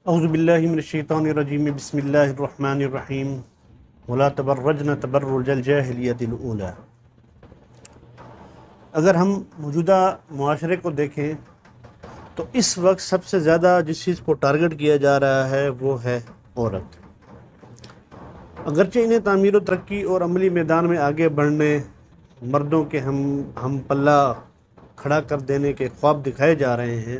اعوذ باللہ من الشیطان الرجیم بسم اللہ الرحمن الرحیم ولا تبرجن تبرج الجاہلیۃ الاولی۔ اگر ہم موجودہ معاشرے کو دیکھیں تو اس وقت سب سے زیادہ جس چیز کو ٹارگٹ کیا جا رہا ہے وہ ہے عورت۔ اگرچہ انہیں تعمیر و ترقی اور عملی میدان میں آگے بڑھنے، مردوں کے ہم پلہ کھڑا کر دینے کے خواب دکھائے جا رہے ہیں،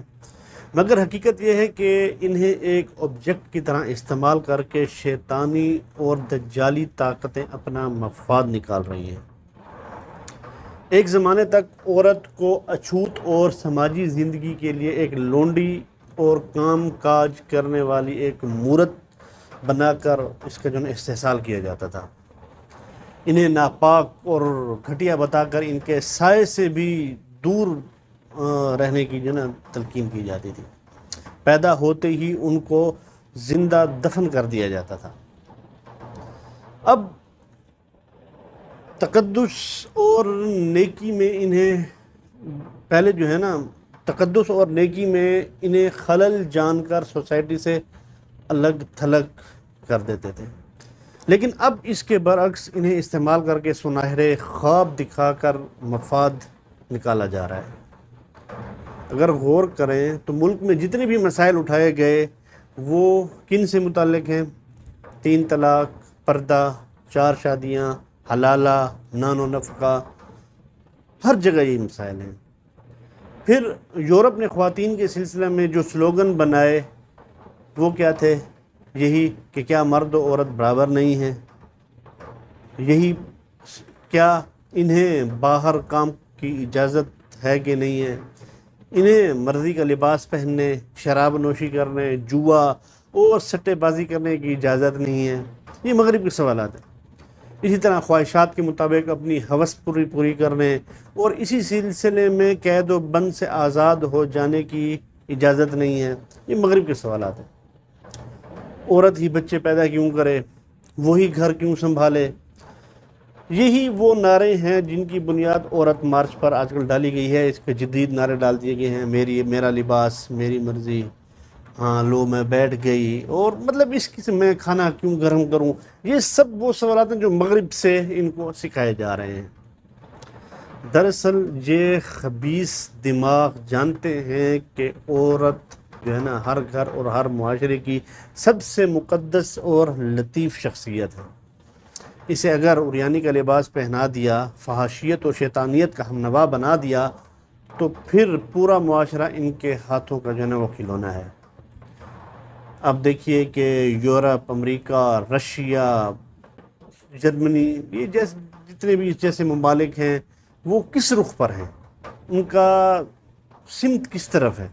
مگر حقیقت یہ ہے کہ انہیں ایک آبجیکٹ کی طرح استعمال کر کے شیطانی اور دجالی طاقتیں اپنا مفاد نکال رہی ہیں۔ ایک زمانے تک عورت کو اچھوت اور سماجی زندگی کے لیے ایک لونڈی اور کام کاج کرنے والی ایک مورت بنا کر اس کا استحصال کیا جاتا تھا۔ انہیں ناپاک اور گھٹیا بتا کر ان کے سائے سے بھی دور رہنے کی تلقین کی جاتی تھی۔ پیدا ہوتے ہی ان کو زندہ دفن کر دیا جاتا تھا۔ اب تقدس اور نیکی میں انہیں تقدس اور نیکی میں انہیں خلل جان کر سوسائٹی سے الگ تھلگ کر دیتے تھے، لیکن اب اس کے برعکس انہیں استعمال کر کے سنہرے خواب دکھا کر مفاد نکالا جا رہا ہے۔ اگر غور کریں تو ملک میں جتنے بھی مسائل اٹھائے گئے وہ کن سے متعلق ہیں؟ 3 طلاق، پردہ، 4 شادیاں، حلالہ، نان و نفقہ، ہر جگہ یہ مسائل ہیں۔ پھر یورپ نے خواتین کے سلسلے میں جو سلوگن بنائے وہ کیا تھے؟ یہی کہ کیا مرد و عورت برابر نہیں ہیں؟ یہی کیا انہیں باہر کام کی اجازت ہے کہ نہیں ہے؟ انہیں مرضی کا لباس پہننے، شراب نوشی کرنے، جوا اور سٹے بازی کرنے کی اجازت نہیں ہے؟ یہ مغرب کے سوالات ہیں۔ اسی طرح خواہشات کے مطابق اپنی ہوس پوری کرنے اور اسی سلسلے میں قید و بند سے آزاد ہو جانے کی اجازت نہیں ہے۔ یہ مغرب کے سوالات ہیں۔ عورت ہی بچے پیدا کیوں کرے؟ وہی گھر کیوں سنبھالے؟ یہی وہ نعرے ہیں جن کی بنیاد عورت مارچ پر آج کل ڈالی گئی ہے۔ اس کے جدید نعرے ڈال دیے گئے ہیں، میرا لباس، میری مرضی، ہاں لو میں بیٹھ گئی، اور اس کی میں کھانا کیوں گرم کروں؟ یہ سب وہ سوالات ہیں جو مغرب سے ان کو سکھائے جا رہے ہیں۔ دراصل یہ خبیث دماغ جانتے ہیں کہ عورت ہر گھر اور ہر معاشرے کی سب سے مقدس اور لطیف شخصیت ہے۔ اسے اگر عریانی کا لباس پہنا دیا، فحاشیت و شیطانیت کا ہمنوا بنا دیا تو پھر پورا معاشرہ ان کے ہاتھوں کا وہ کھلونا ہے۔ اب دیکھیے کہ یورپ، امریکہ، رشیا، جرمنی، یہ جتنے بھی جیسے ممالک ہیں وہ کس رخ پر ہیں؟ ان کا سمت کس طرف ہے؟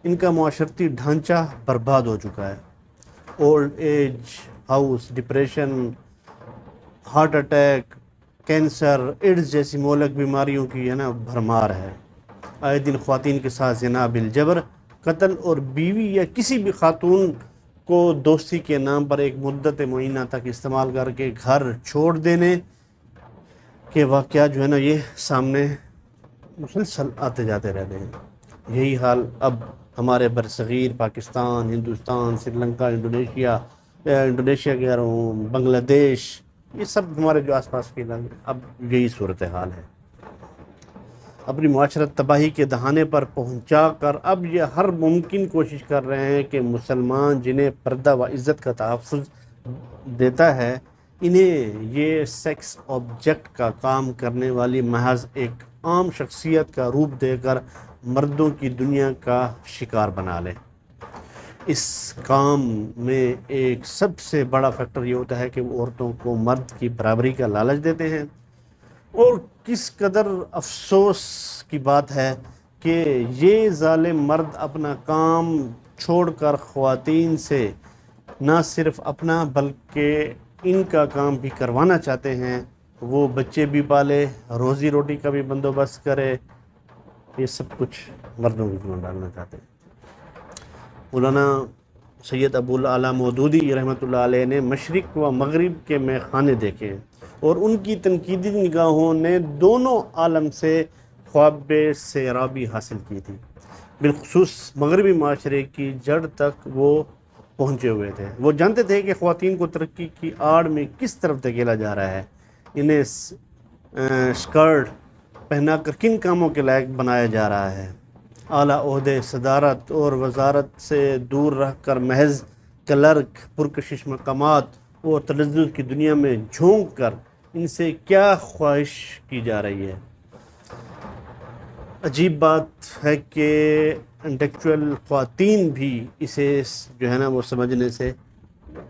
ان کا معاشرتی ڈھانچہ برباد ہو چکا ہے۔ Old age house, depression, heart attack, cancer, AIDS جیسی مہلک بیماریوں کی بھرمار ہے۔ آئے دن خواتین کے ساتھ زنا بالجبر، قتل اور بیوی یا کسی بھی خاتون کو دوستی کے نام پر ایک مدت معینہ تک استعمال کر کے گھر چھوڑ دینے کے واقعات یہ سامنے مسلسل آتے جاتے رہتے ہیں۔ یہی حال اب ہمارے برصغیر پاکستان، ہندوستان، سری لنکا، انڈونیشیا کہہ رہا ہوں، بنگلہ دیش، یہ سب ہمارے جو آس پاس کے علاقے، اب یہی صورتحال ہے۔ اپنی معاشرت تباہی کے دہانے پر پہنچا کر اب یہ ہر ممکن کوشش کر رہے ہیں کہ مسلمان جنہیں پردہ و عزت کا تحفظ دیتا ہے، انہیں یہ سیکس آبجیکٹ کا کام کرنے والی محض ایک عام شخصیت کا روپ دے کر مردوں کی دنیا کا شکار بنا لے۔ اس کام میں ایک سب سے بڑا فیکٹر یہ ہوتا ہے کہ وہ عورتوں کو مرد کی برابری کا لالچ دیتے ہیں، اور کس قدر افسوس کی بات ہے کہ یہ ظالم مرد اپنا کام چھوڑ کر خواتین سے نہ صرف اپنا بلکہ ان کا کام بھی کروانا چاہتے ہیں۔ وہ بچے بھی پالے، روزی روٹی کا بھی بندوبست کرے، یہ سب کچھ مردوں کی ذمہ ڈالنا چاہتے ہیں۔ مولانا سید ابو الاعلیٰ مودودی رحمۃ اللہ علیہ نے مشرق و مغرب کے میخانے دیکھے ہیں، اور ان کی تنقیدی نگاہوں نے دونوں عالم سے خواب سیرابی حاصل کی تھی۔ بالخصوص مغربی معاشرے کی جڑ تک وہ پہنچے ہوئے تھے۔ وہ جانتے تھے کہ خواتین کو ترقی کی آڑ میں کس طرف دھکیلا جا رہا ہے، انہیں اسکرٹ پہنا کر کن کاموں کے لائق بنایا جا رہا ہے، اعلیٰ عہدے، صدارت اور وزارت سے دور رہ کر محض کلرک، پرکشش مقامات اور تلذذ کی دنیا میں جھونک کر ان سے کیا خواہش کی جا رہی ہے۔ عجیب بات ہے کہ انٹلیکچوئل خواتین بھی اسے جو ہے نا وہ سمجھنے سے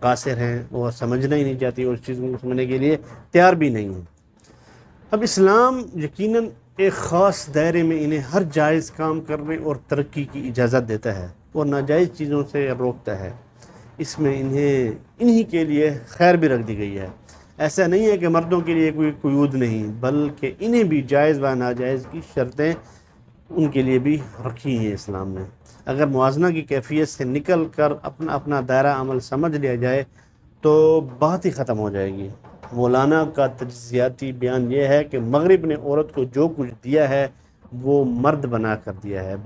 قاصر ہیں، وہ سمجھنا ہی نہیں چاہتی، اور اس چیز کو سمجھنے کے لیے تیار بھی نہیں ہیں۔ اب اسلام یقیناً ایک خاص دائرے میں انہیں ہر جائز کام کرنے اور ترقی کی اجازت دیتا ہے اور ناجائز چیزوں سے روکتا ہے۔ اس میں انہی کے لیے خیر بھی رکھ دی گئی ہے۔ ایسا نہیں ہے کہ مردوں کے لیے کوئی قیود نہیں، بلکہ انہیں بھی جائز و ناجائز کی شرطیں ان کے لیے بھی رکھی ہیں اسلام نے۔ اگر موازنہ کی کیفیت سے نکل کر اپنا دائرہ عمل سمجھ لیا جائے تو بات ہی ختم ہو جائے گی۔ مولانا کا تجزیاتی بیان یہ ہے کہ مغرب نے عورت کو جو کچھ دیا ہے وہ مرد بنا کر دیا ہے،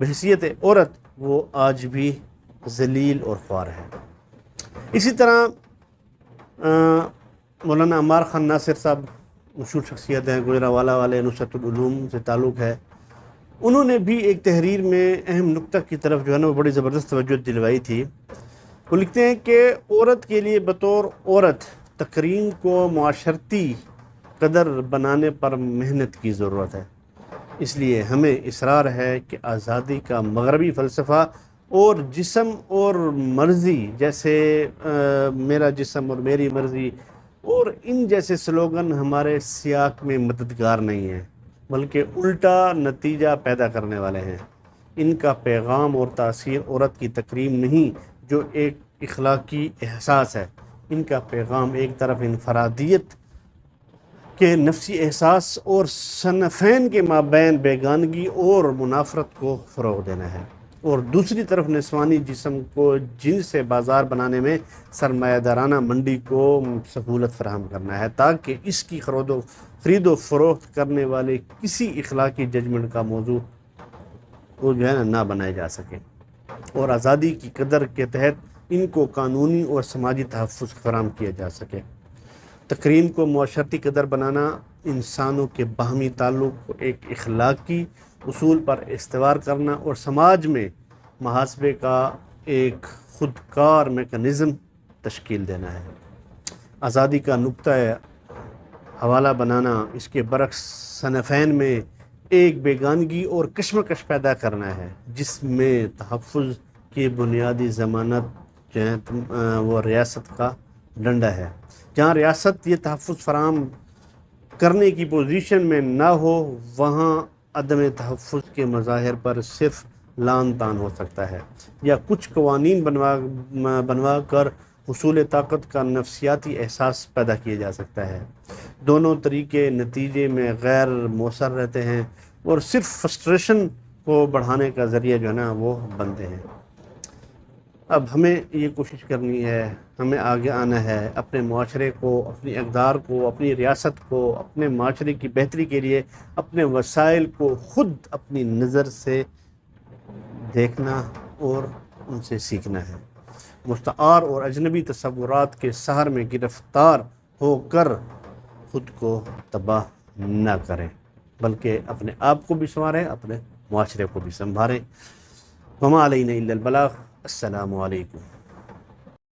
بحیثیت عورت وہ آج بھی ذلیل اور خوار ہے۔ اسی طرح مولانا عمار خان ناصر صاحب مشہور شخصیت ہیں، گوجرانوالہ والے، نصرت العلوم سے تعلق ہے، انہوں نے بھی ایک تحریر میں اہم نقطہ کی طرف جو ہے نا وہ بڑی زبردست توجہ دلوائی تھی۔ وہ لکھتے ہیں کہ عورت کے لیے بطور عورت تکریم کو معاشرتی قدر بنانے پر محنت کی ضرورت ہے۔ اس لیے ہمیں اصرار ہے کہ آزادی کا مغربی فلسفہ اور جسم اور مرضی جیسے میرا جسم اور میری مرضی اور ان جیسے سلوگن ہمارے سیاق میں مددگار نہیں ہیں، بلکہ الٹا نتیجہ پیدا کرنے والے ہیں۔ ان کا پیغام اور تاثیر عورت کی تکریم نہیں جو ایک اخلاقی احساس ہے، ان کا پیغام ایک طرف انفرادیت کے نفسی احساس اور صنفین کے مابین بیگانگی اور منافرت کو فروغ دینا ہے، اور دوسری طرف نسوانی جسم کو جن سے بازار بنانے میں سرمایہ دارانہ منڈی کو سہولت فراہم کرنا ہے تاکہ اس کی خرید و فروخت کرنے والے کسی اخلاقی ججمنٹ کا موضوع وہ جو ہے نا نہ بنائے جا سکے، اور آزادی کی قدر کے تحت ان کو قانونی اور سماجی تحفظ فراہم کیا جا سکے۔ تکریم کو معاشرتی قدر بنانا انسانوں کے باہمی تعلق کو ایک اخلاقی اصول پر استوار کرنا اور سماج میں محاسبے کا ایک خودکار میکانزم تشکیل دینا ہے۔ آزادی کا نقطۂ حوالہ بنانا اس کے برعکس صنفین میں ایک بیگانگی اور کشمکش پیدا کرنا ہے جس میں تحفظ کی بنیادی ضمانت جو ہے وہ ریاست کا ڈنڈا ہے۔ جہاں ریاست یہ تحفظ فراہم کرنے کی پوزیشن میں نہ ہو وہاں عدم تحفظ کے مظاہر پر صرف لعن طعن ہو سکتا ہے، یا کچھ قوانین بنوا کر حصول طاقت کا نفسیاتی احساس پیدا کیا جا سکتا ہے۔ دونوں طریقے نتیجے میں غیر مؤثر رہتے ہیں اور صرف فرسٹریشن کو بڑھانے کا ذریعہ جو ہے نا وہ بنتے ہیں۔ اب ہمیں یہ کوشش کرنی ہے، ہمیں آگے آنا ہے، اپنے معاشرے کو، اپنی اقدار کو، اپنی ریاست کو، اپنے معاشرے کی بہتری کے لیے اپنے وسائل کو خود اپنی نظر سے دیکھنا اور ان سے سیکھنا ہے۔ مستعار اور اجنبی تصورات کے سحر میں گرفتار ہو کر خود کو تباہ نہ کریں، بلکہ اپنے آپ کو بھی سنواریں، اپنے معاشرے کو بھی سنبھالیں۔ وما علینا الا البلاغ۔ السلام علیکم۔